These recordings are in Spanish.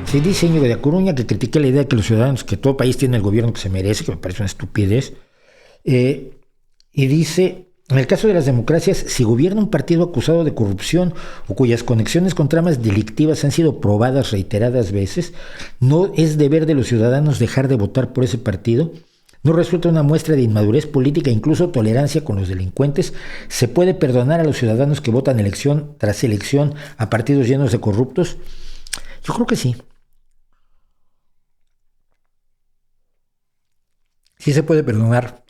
Sí, dice Íñigo de A Coruña, que critiqué la idea de que los ciudadanos, que todo país tiene el gobierno que se merece, que me parece una estupidez. Y dice, en el caso de las democracias, si gobierna un partido acusado de corrupción o cuyas conexiones con tramas delictivas han sido probadas reiteradas veces, ¿no es deber de los ciudadanos dejar de votar por ese partido? ¿No resulta una muestra de inmadurez política e incluso tolerancia con los delincuentes? ¿Se puede perdonar a los ciudadanos que votan elección tras elección a partidos llenos de corruptos? Yo creo que sí. Sí se puede perdonar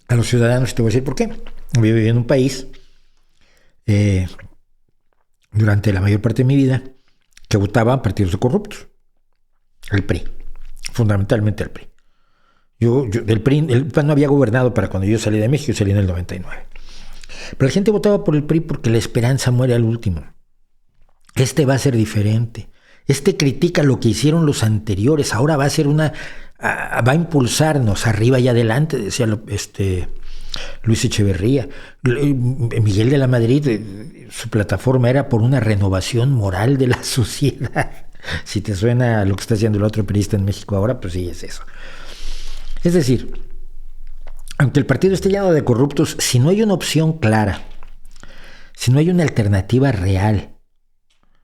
a los ciudadanos, te voy a decir por qué. Yo viví en un país durante la mayor parte de mi vida que votaba a partidos de corruptos. El PRI, fundamentalmente el PRI. El PAN no había gobernado para cuando yo salí de México, yo salí en el 99. Pero la gente votaba por el PRI porque la esperanza muere al último. Este va a ser diferente. Este critica lo que hicieron los anteriores. Ahora va a ser va a impulsarnos arriba y adelante, decía Luis Echeverría. Miguel de la Madrid, su plataforma era por una renovación moral de la sociedad. Si te suena lo que está haciendo el otro periodista en México ahora, pues sí, es eso. Es decir, aunque el partido esté lleno de corruptos, si no hay una opción clara, si no hay una alternativa real,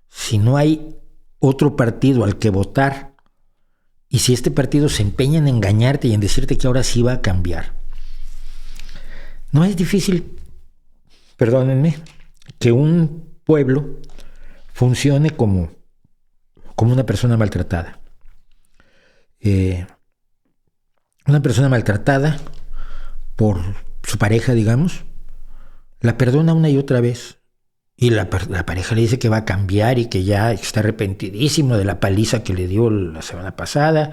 si no hay otro partido al que votar, y si este partido se empeña en engañarte y en decirte que ahora sí va a cambiar, no es difícil, perdónenme, que un pueblo funcione como una persona maltratada. Una persona maltratada por su pareja, digamos, la perdona una y otra vez. Y la pareja le dice que va a cambiar y que ya está arrepentidísimo de la paliza que le dio la semana pasada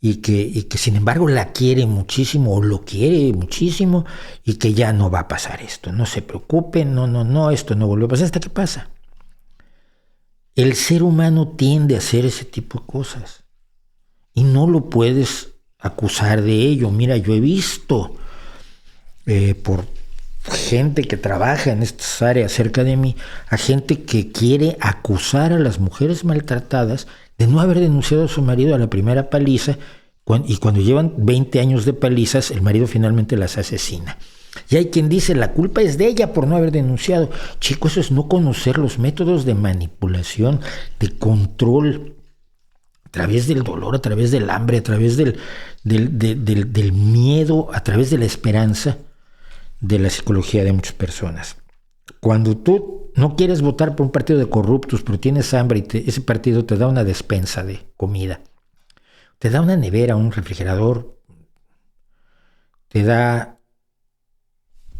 y que sin embargo la quiere muchísimo o lo quiere muchísimo y que ya no va a pasar esto. No se preocupen, no, esto no vuelve a pasar. ¿Hasta qué pasa? El ser humano tiende a hacer ese tipo de cosas y no lo puedes acusar de ello. Mira, yo he visto por gente que trabaja en estas áreas cerca de mí, a gente que quiere acusar a las mujeres maltratadas de no haber denunciado a su marido a la primera paliza, y cuando llevan 20 años de palizas, el marido finalmente las asesina. Y hay quien dice, la culpa es de ella por no haber denunciado. Chicos, eso es no conocer los métodos de manipulación, de control, a través del dolor, a través del hambre, a través del miedo, a través de la esperanza, de la psicología de muchas personas. Cuando tú no quieres votar por un partido de corruptos, pero tienes hambre y ese partido te da una despensa de comida, te da una nevera, un refrigerador, te da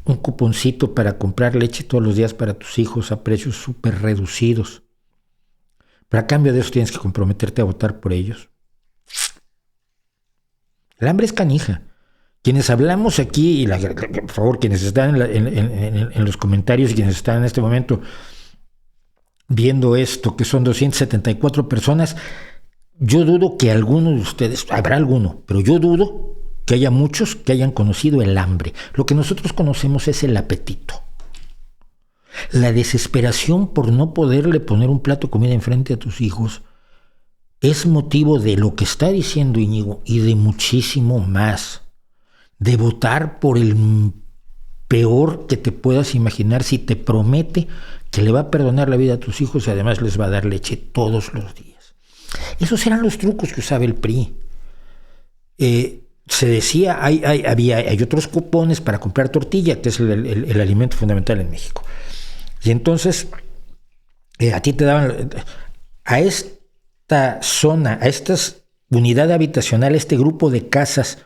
un cuponcito para comprar leche todos los días para tus hijos a precios súper reducidos, pero a cambio de eso tienes que comprometerte a votar por ellos. El hambre es canija. Quienes hablamos aquí, por favor, quienes están en los comentarios y quienes están en este momento viendo esto, que son 274 personas, yo dudo que alguno de ustedes, habrá alguno, pero yo dudo que haya muchos que hayan conocido el hambre. Lo que nosotros conocemos es el apetito. La desesperación por no poderle poner un plato de comida enfrente a tus hijos es motivo de lo que está diciendo Íñigo y de muchísimo más. De votar por el peor que te puedas imaginar si te promete que le va a perdonar la vida a tus hijos y además les va a dar leche todos los días. Esos eran los trucos que usaba el PRI. Se decía, hay otros cupones para comprar tortilla, que es el alimento fundamental en México. Y entonces a ti te daban a esta zona, a esta unidad habitacional, este grupo de casas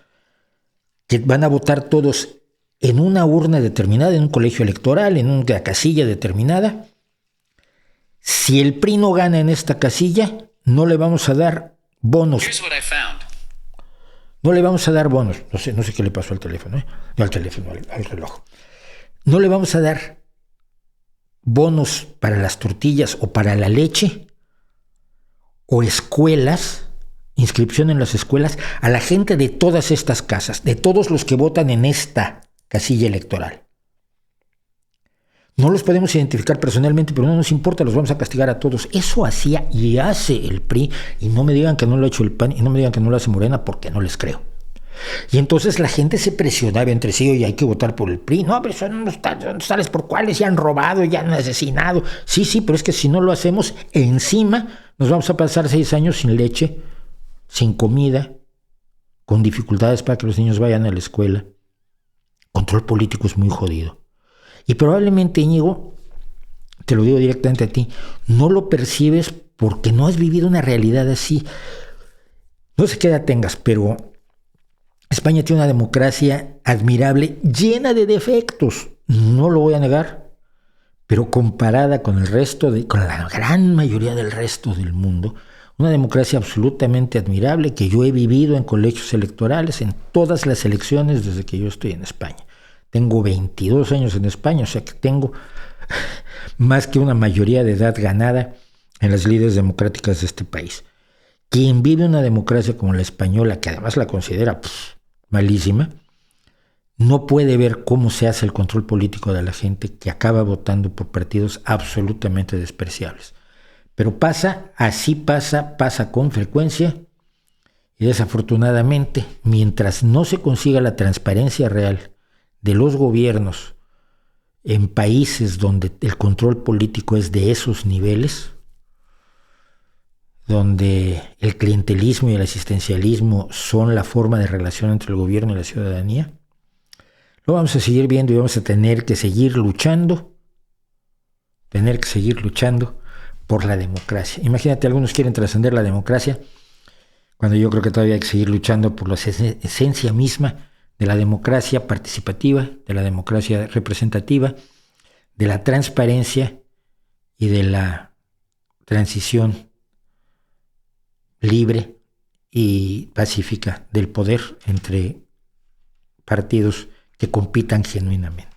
que van a votar todos en una urna determinada, en un colegio electoral, en una casilla determinada. Si el PRI no gana en esta casilla, no le vamos a dar bonos. No le vamos a dar bonos. No sé qué le pasó al teléfono, al reloj. No le vamos a dar bonos para las tortillas o para la leche o escuelas, inscripción en las escuelas, a la gente de todas estas casas, de todos los que votan en esta casilla electoral. No los podemos identificar personalmente, pero no nos importa, los vamos a castigar a todos. Eso hacía y hace el PRI, y no me digan que no lo ha hecho el PAN, y no me digan que no lo hace Morena, porque no les creo. Y entonces la gente se presionaba entre sí, y hay que votar por el PRI. No, pero son unos tales por cuales ya han robado, ya han asesinado. Sí, pero es que si no lo hacemos, encima nos vamos a pasar 6 años sin leche, sin comida, con dificultades para que los niños vayan a la escuela. Control político es muy jodido. Y probablemente, Íñigo, te lo digo directamente a ti, no lo percibes porque no has vivido una realidad así. No sé qué edad tengas, pero España tiene una democracia admirable, llena de defectos, no lo voy a negar, pero comparada con con la gran mayoría del resto del mundo, una democracia absolutamente admirable que yo he vivido en colegios electorales, en todas las elecciones desde que yo estoy en España. Tengo 22 años en España, o sea que tengo más que una mayoría de edad ganada en las lides democráticas de este país. Quien vive una democracia como la española, que además la considera malísima, no puede ver cómo se hace el control político de la gente que acaba votando por partidos absolutamente despreciables. Pero pasa con frecuencia, y desafortunadamente, mientras no se consiga la transparencia real de los gobiernos en países donde el control político es de esos niveles, donde el clientelismo y el asistencialismo son la forma de relación entre el gobierno y la ciudadanía, lo vamos a seguir viendo y vamos a tener que seguir luchando por la democracia. Imagínate, algunos quieren trascender la democracia, cuando yo creo que todavía hay que seguir luchando por la esencia misma de la democracia participativa, de la democracia representativa, de la transparencia y de la transición libre y pacífica del poder entre partidos que compitan genuinamente.